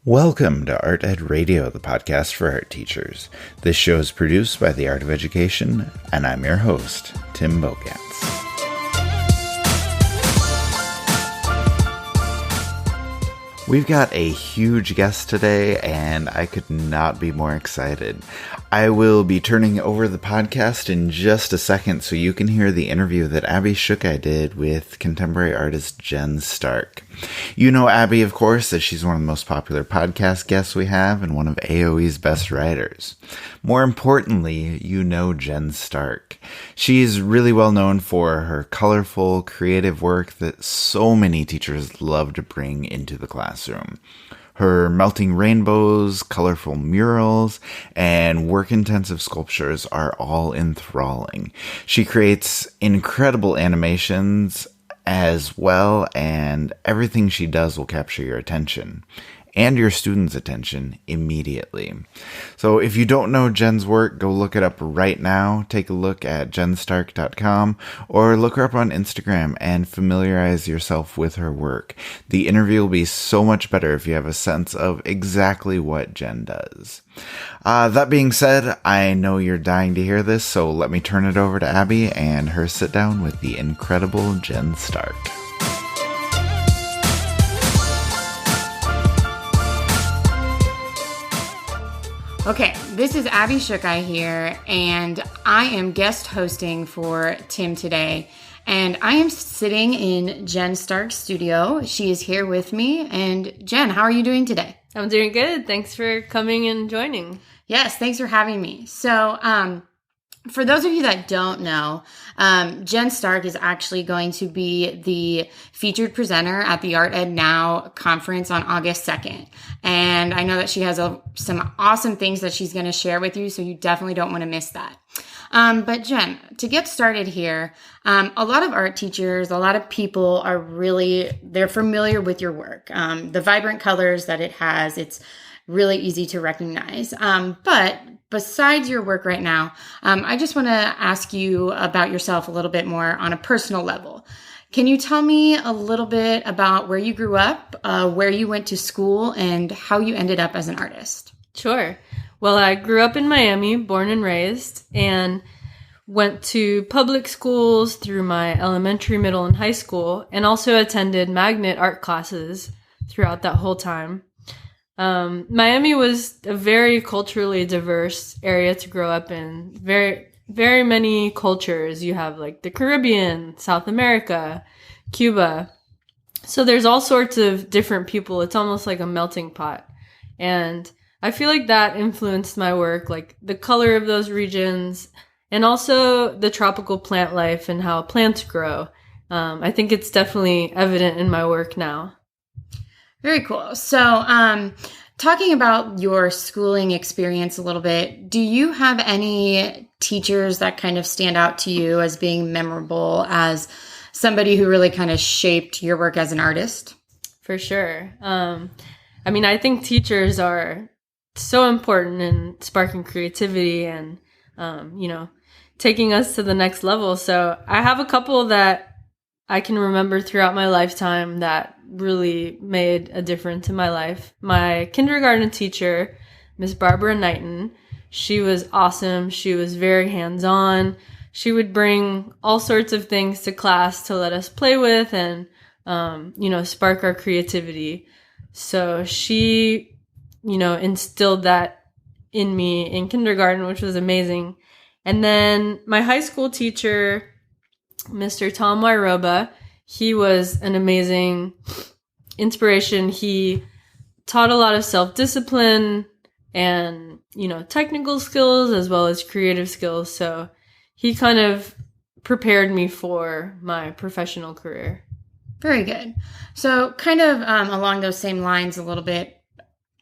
Welcome to Art Ed Radio, the podcast for art teachers. This show is produced by the Art of Education, and I'm your host, Tim Bogans. We've got a huge guest today, and I could not be more excited. I will be turning over the podcast in just a second so you can hear the interview that Abby Shook did with contemporary artist Jen Stark. You know Abby, of course, as she's one of the most popular podcast guests we have and one of AOE's best writers. More importantly, you know Jen Stark. She's really well known for her colorful, creative work that so many teachers love to bring into the classroom. Her melting rainbows, colorful murals, and work-intensive sculptures are all enthralling. She creates incredible animations as well, and everything she does will capture your attention and your students' attention immediately. So if you don't know Jen's work, go look it up right now. Take a look at jenstark.com or look her up on Instagram and familiarize yourself with her work. The interview will be so much better if you have a sense of exactly what Jen does. That being said, I know you're dying to hear this, so let me turn it over to Abby and her sit down with the incredible Jen Stark. Okay, this is Abby Shook here, and I am guest hosting for Tim today. And I am sitting in Jen Stark's studio. She is here with me. And Jen, how are you doing today? I'm doing good. Thanks for coming and joining. Yes, thanks for having me. So, for those of you that don't know, Jen Stark is actually going to be the featured presenter at the Art Ed Now conference on August 2nd. And I know that she has some awesome things that she's going to share with you, so you definitely don't want to miss that. But Jen, to get started here, a lot of art teachers, a lot of people they're familiar with your work. The vibrant colors that it has, it's really easy to recognize. But besides your work right now, I just want to ask you about yourself a little bit more on a personal level. Can you tell me a little bit about where you grew up, where you went to school, and how you ended up as an artist? Sure. Well, I grew up in Miami, born and raised, and went to public schools through my elementary, middle, and high school, and also attended magnet art classes throughout that whole time. Miami was a very culturally diverse area to grow up in. Very, very many cultures. You have like the Caribbean, South America, Cuba. So there's all sorts of different people. It's almost like a melting pot. And I feel like that influenced my work, like the color of those regions and also the tropical plant life and how plants grow. I think it's definitely evident in my work now. Very cool. So, talking about your schooling experience a little bit, do you have any teachers that kind of stand out to you as being memorable, as somebody who really kind of shaped your work as an artist? For sure. I think teachers are so important in sparking creativity and, taking us to the next level. So I have a couple that I can remember throughout my lifetime that really made a difference in my life. My kindergarten teacher, Miss Barbara Knighton, she was awesome. She was very hands-on. She would bring all sorts of things to class to let us play with and, spark our creativity. So she, instilled that in me in kindergarten, which was amazing. And then my high school teacher, Mr. Tom Wairoba, he was an amazing inspiration. He taught a lot of self-discipline and, technical skills as well as creative skills. So he kind of prepared me for my professional career. Very good. So kind of along those same lines a little bit,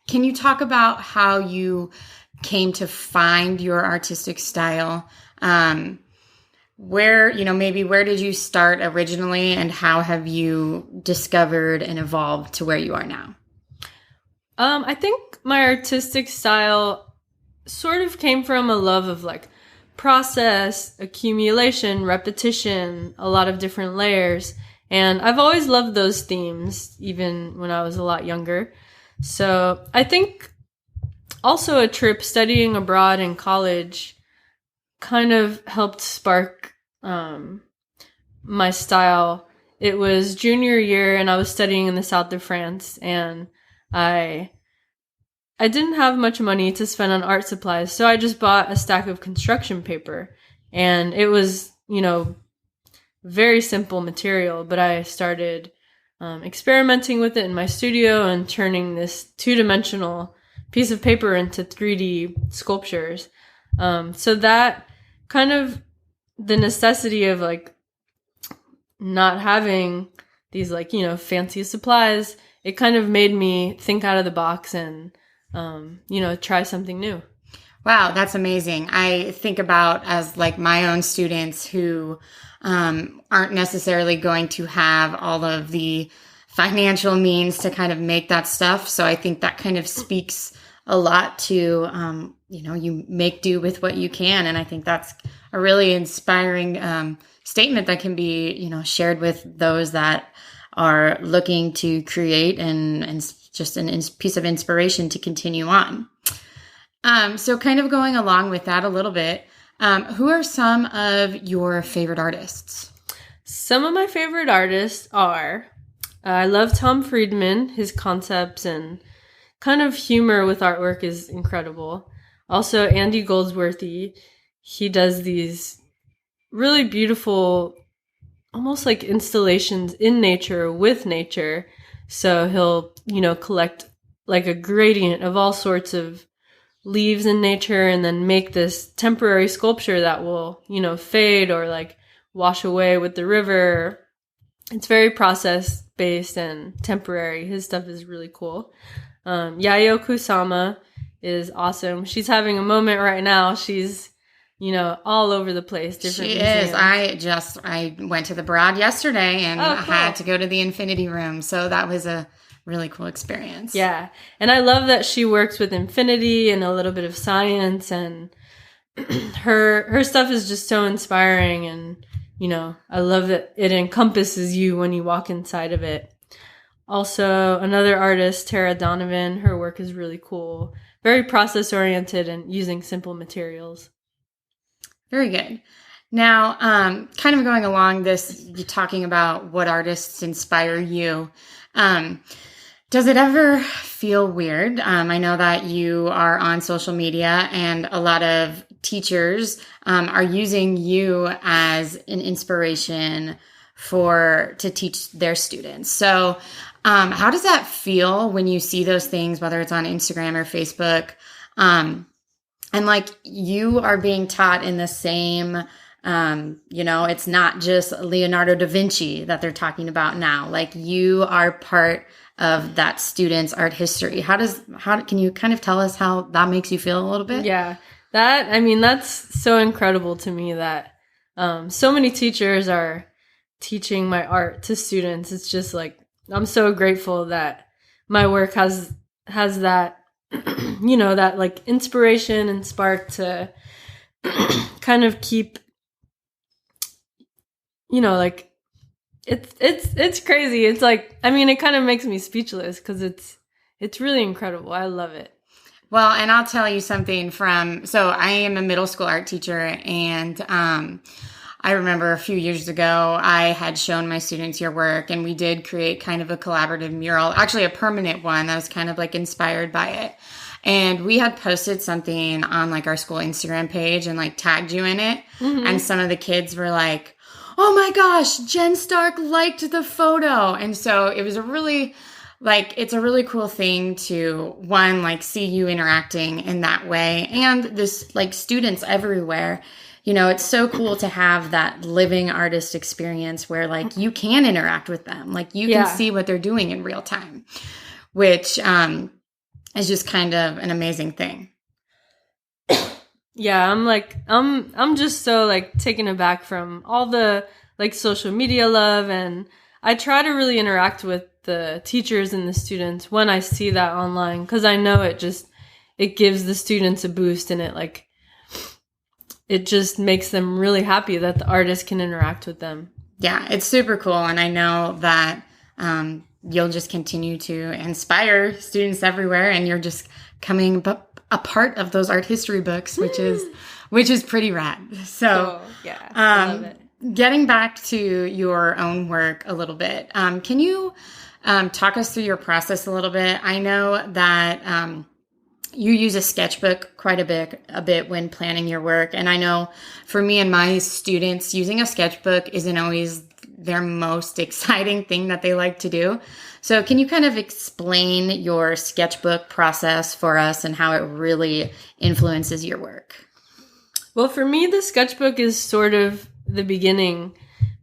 can you talk about how you came to find your artistic style? Where did you start originally, and how have you discovered and evolved to where you are now? I think my artistic style sort of came from a love of like process, accumulation, repetition, a lot of different layers. And I've always loved those themes, even when I was a lot younger. So I think also a trip studying abroad in college kind of helped spark my style. It was junior year and I was studying in the south of France, and I didn't have much money to spend on art supplies, so I just bought a stack of construction paper. And it was, very simple material, but I started experimenting with it in my studio and turning this 2-dimensional piece of paper into 3D sculptures. So that kind of the necessity of like not having these like, fancy supplies, it kind of made me think out of the box and, try something new. Wow, that's amazing. I think about as like my own students who aren't necessarily going to have all of the financial means to kind of make that stuff. So I think that kind of speaks a lot to, you make do with what you can. And I think that's a really inspiring statement that can be, shared with those that are looking to create and just a piece of inspiration to continue on. So kind of going along with that a little bit, who are some of your favorite artists? Some of my favorite artists are, I love Tom Friedman. His concepts and kind of humor with artwork is incredible. Also, Andy Goldsworthy. He does these really beautiful, almost like installations in nature with nature. So he'll, collect like a gradient of all sorts of leaves in nature and then make this temporary sculpture that will, fade or like wash away with the river. It's very process based and temporary. His stuff is really cool. Yayoi Kusama is awesome. She's having a moment right now. She's, all over the place. Different museums. I went to the Broad yesterday and cool. I had to go to the Infinity Room. So that was a really cool experience. Yeah. And I love that she works with infinity and a little bit of science, and her stuff is just so inspiring. And, I love that it encompasses you when you walk inside of it. Also, another artist, Tara Donovan, her work is really cool. Very process oriented and using simple materials. Very good. Now, kind of going along this, you're talking about what artists inspire you. Does it ever feel weird? I know that you are on social media and a lot of teachers are using you as an inspiration to teach their students. So how does that feel when you see those things, whether it's on Instagram or Facebook? And like you are being taught in the same, it's not just Leonardo da Vinci that they're talking about now. Like you are part of that student's art history. How can you kind of tell us how that makes you feel a little bit? Yeah, that's so incredible to me that so many teachers are teaching my art to students. It's just like, I'm so grateful that my work has that, that like inspiration and spark to kind of keep, like, it's crazy. It's like, it kind of makes me speechless because it's really incredible. I love it. Well, and I'll tell you something so I am a middle school art teacher, and I remember a few years ago, I had shown my students your work, and we did create kind of a collaborative mural, actually a permanent one that was kind of like inspired by it. And we had posted something on like our school Instagram page and like tagged you in it. Mm-hmm. And some of the kids were like, oh my gosh, Jen Stark liked the photo. And so it was it's a really cool thing to, one, like see you interacting in that way. And this like students everywhere, it's so cool to have that living artist experience where like you can interact with them. Like you can see what they're doing in real time, which is just kind of an amazing thing. Yeah, I'm just so like taken aback from all the like social media love, and I try to really interact with the teachers and the students when I see that online, because I know it gives the students a boost, and it just makes them really happy that the artist can interact with them. Yeah, it's super cool, and I know that you'll just continue to inspire students everywhere, and you're just coming a part of those art history books, which is pretty rad. So, yeah, I love it. Getting back to your own work a little bit, can you talk us through your process a little bit? I know that you use a sketchbook quite a bit when planning your work. And I know for me and my students, using a sketchbook isn't always their most exciting thing that they like to do. So can you kind of explain your sketchbook process for us and how it really influences your work? Well, for me, the sketchbook is sort of the beginning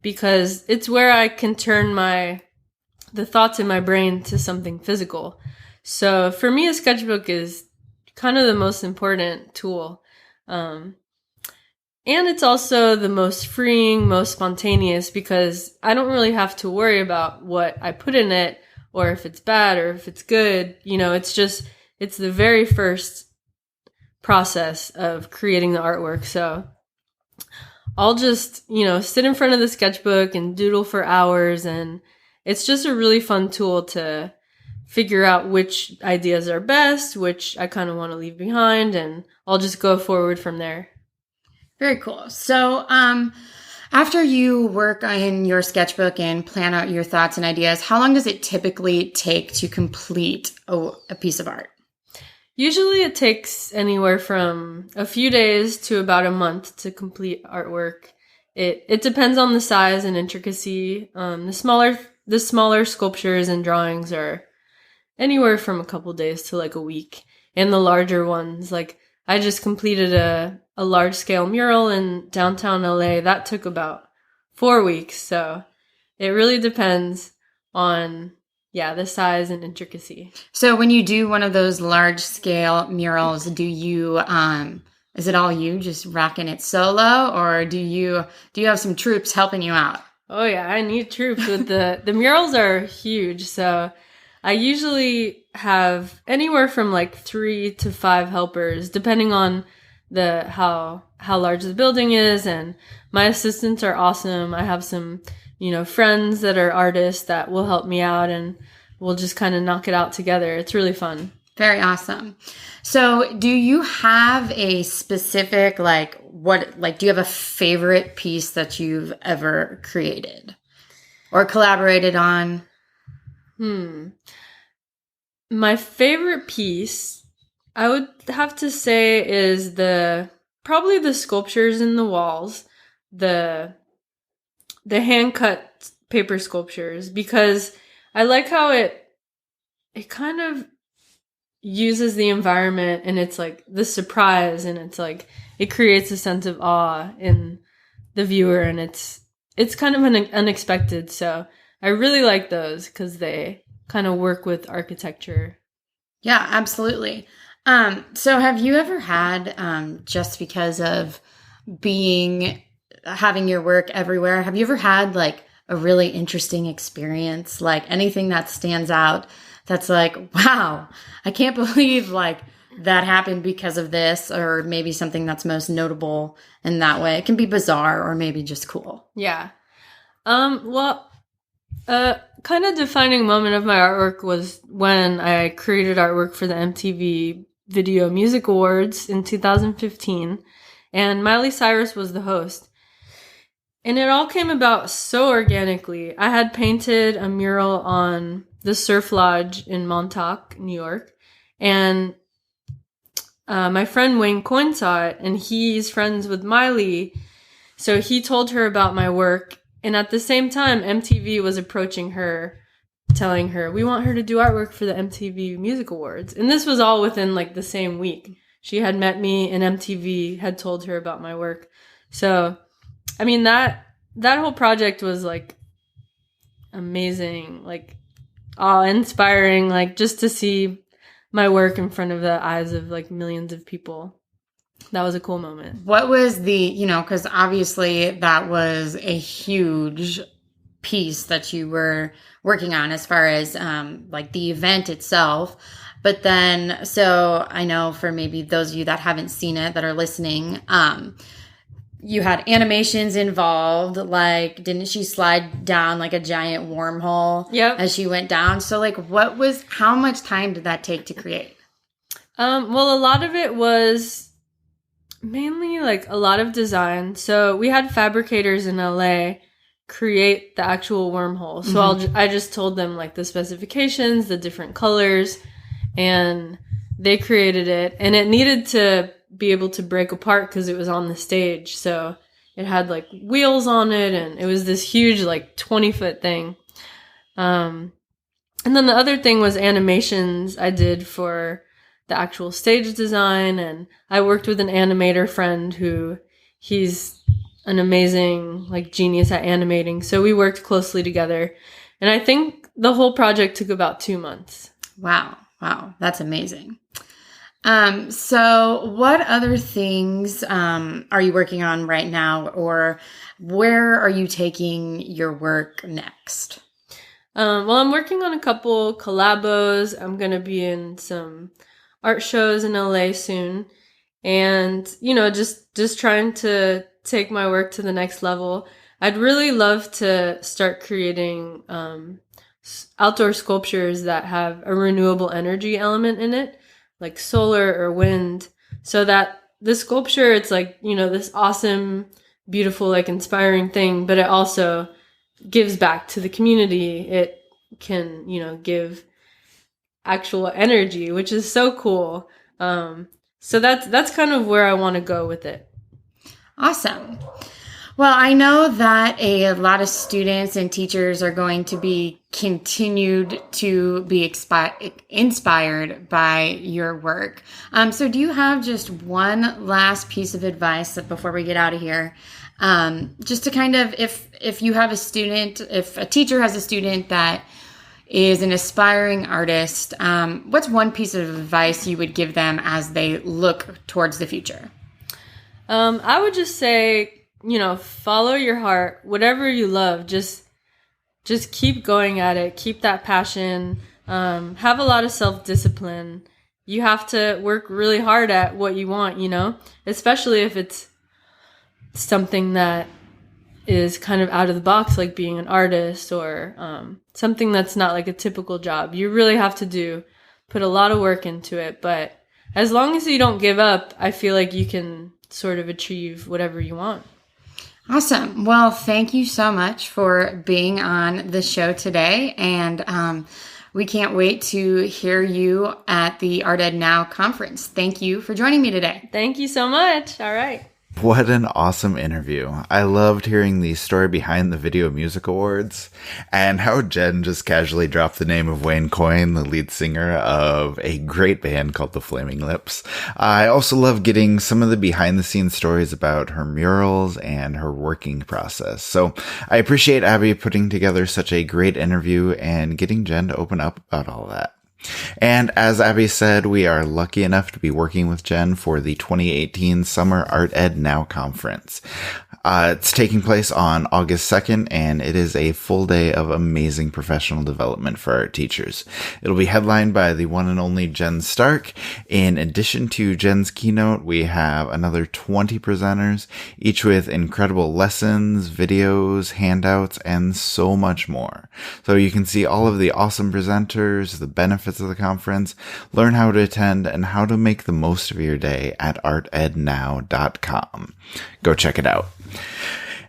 because it's where I can turn the thoughts in my brain to something physical. So for me, a sketchbook is kind of the most important tool. And it's also the most freeing, most spontaneous because I don't really have to worry about what I put in it or if it's bad or if it's good. It's the very first process of creating the artwork. So I'll just, sit in front of the sketchbook and doodle for hours. And it's just a really fun tool to figure out which ideas are best, which I kind of want to leave behind, and I'll just go forward from there. Very cool. So, after you work on your sketchbook and plan out your thoughts and ideas, how long does it typically take to complete a piece of art? Usually it takes anywhere from a few days to about a month to complete artwork. It depends on the size and intricacy. The smaller sculptures and drawings are anywhere from a couple days to like a week. And the larger ones, like I just completed a large scale mural in downtown LA. That took about 4 weeks. So it really depends on, the size and intricacy. So when you do one of those large scale murals, do you, is it all you just rocking it solo, or do you have some troops helping you out? Oh yeah, I need troops with the murals are huge. So I usually have anywhere from like 3 to 5 helpers, depending on how large the building is. And my assistants are awesome. I have some, friends that are artists that will help me out, and we'll just kind of knock it out together. It's really fun. Very awesome. So do you have a specific, do you have a favorite piece that you've ever created or collaborated on? My favorite piece, I would have to say, is probably the sculptures in the walls, the hand-cut paper sculptures, because I like how it kind of uses the environment, and it's like the surprise, and it's like it creates a sense of awe in the viewer, and it's kind of unexpected. So I really like those because they kind of work with architecture. Yeah, absolutely. So have you ever had, just because of having your work everywhere, have you ever had like a really interesting experience, like anything that stands out that's like, wow, I can't believe like that happened because of this, or maybe something that's most notable in that way? It can be bizarre or maybe just cool. Yeah. Kind of defining moment of my artwork was when I created artwork for the MTV Video Music Awards in 2015, and Miley Cyrus was the host. And it all came about so organically. I had painted a mural on the Surf Lodge in Montauk, New York, and my friend Wayne Coyne saw it, and he's friends with Miley, so he told her about my work. And at the same time, MTV was approaching her, telling her, we want her to do artwork for the MTV Music Awards. And this was all within like the same week. She had met me, and MTV had told her about my work. So, I mean, that whole project was like amazing, like awe-inspiring, like just to see my work in front of the eyes of like millions of people. That was a cool moment. What was because obviously that was a huge piece that you were working on as far as like the event itself. But then, so I know for maybe those of you that haven't seen it, that are listening, you had animations involved. Like, didn't she slide down like a giant wormhole as she went down? So like, how much time did that take to create? Well, a lot of it was mainly like a lot of design. So we had fabricators in LA create the actual wormhole. So I just told them like the specifications, the different colors, and they created it. And it needed to be able to break apart because it was on the stage. So it had like wheels on it, and it was this huge like 20-foot thing. And then the other thing was animations I did for the actual stage design, and I worked with an animator friend he's an amazing like genius at animating. So we worked closely together, and I think the whole project took about 2 months. Wow. That's amazing. So what other things are you working on right now, or where are you taking your work next? Well, I'm working on a couple collabos. I'm going to be in some art shows in LA soon, and just trying to take my work to the next level. I'd really love to start creating outdoor sculptures that have a renewable energy element in it, like solar or wind, so that the sculpture, it's like, this awesome, beautiful, like inspiring thing, but it also gives back to the community. It can, give actual energy, which is so cool. So that's kind of where I want to go with it. Awesome. Well, I know that a lot of students and teachers are going to be continued to be inspired by your work. So do you have just one last piece of advice before we get out of here? Just to kind of, if you have a student, if a teacher has a student that is an aspiring artist, what's one piece of advice you would give them as they look towards the future? I would just say, follow your heart, whatever you love, just keep going at it, keep that passion, have a lot of self-discipline. You have to work really hard at what you want, especially if it's something that is kind of out of the box, like being an artist, or something that's not like a typical job. You really have to put a lot of work into it, but as long as you don't give up, I feel like you can sort of achieve whatever you want. Awesome. Well, thank you so much for being on the show today. And we can't wait to hear you at the Art Ed Now conference. Thank you for joining me today. Thank you so much. All right. What an awesome interview. I loved hearing the story behind the Video Music Awards and how Jen just casually dropped the name of Wayne Coyne, the lead singer of a great band called the Flaming Lips. I also love getting some of the behind the scenes stories about her murals and her working process. So I appreciate Abby putting together such a great interview and getting Jen to open up about all that. And as Abby said, we are lucky enough to be working with Jen for the 2018 Summer Art Ed Now Conference. It's taking place on August 2nd, and it is a full day of amazing professional development for art teachers. It'll be headlined by the one and only Jen Stark. In addition to Jen's keynote, we have another 20 presenters, each with incredible lessons, videos, handouts, and so much more. So you can see all of the awesome presenters, the benefits of the conference, learn how to attend, and how to make the most of your day at artednow.com. Go check it out.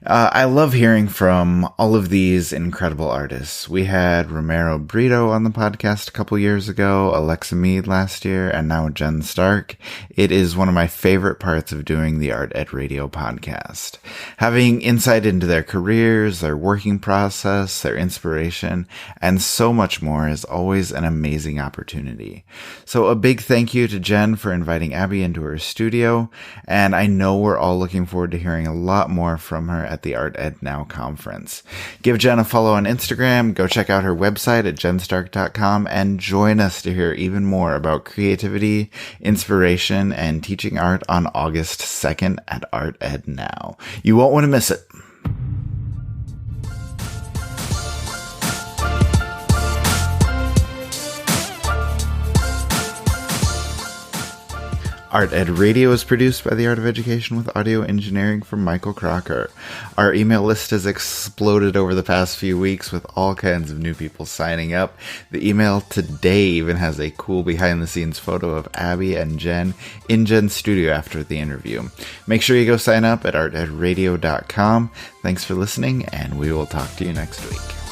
I love hearing from all of these incredible artists. We had Romero Brito on the podcast a couple years ago, Alexa Mead last year, and now Jen Stark. It is one of my favorite parts of doing the Art Ed Radio podcast. Having insight into their careers, their working process, their inspiration, and so much more is always an amazing opportunity. So a big thank you to Jen for inviting Abby into her studio, and I know we're all looking forward to hearing a lot more from her at the Art Ed Now conference. Give Jen a follow on Instagram, go check out her website at jenstark.com, and join us to hear even more about creativity, inspiration, and teaching art on August 2nd at Art Ed Now. You won't want to miss it. Art Ed Radio is produced by the Art of Education with audio engineering from Michael Crocker. Our email list has exploded over the past few weeks with all kinds of new people signing up. The email today even has a cool behind-the-scenes photo of Abby and Jen in Jen's studio after the interview. Make sure you go sign up at artedradio.com. Thanks for listening, and we will talk to you next week.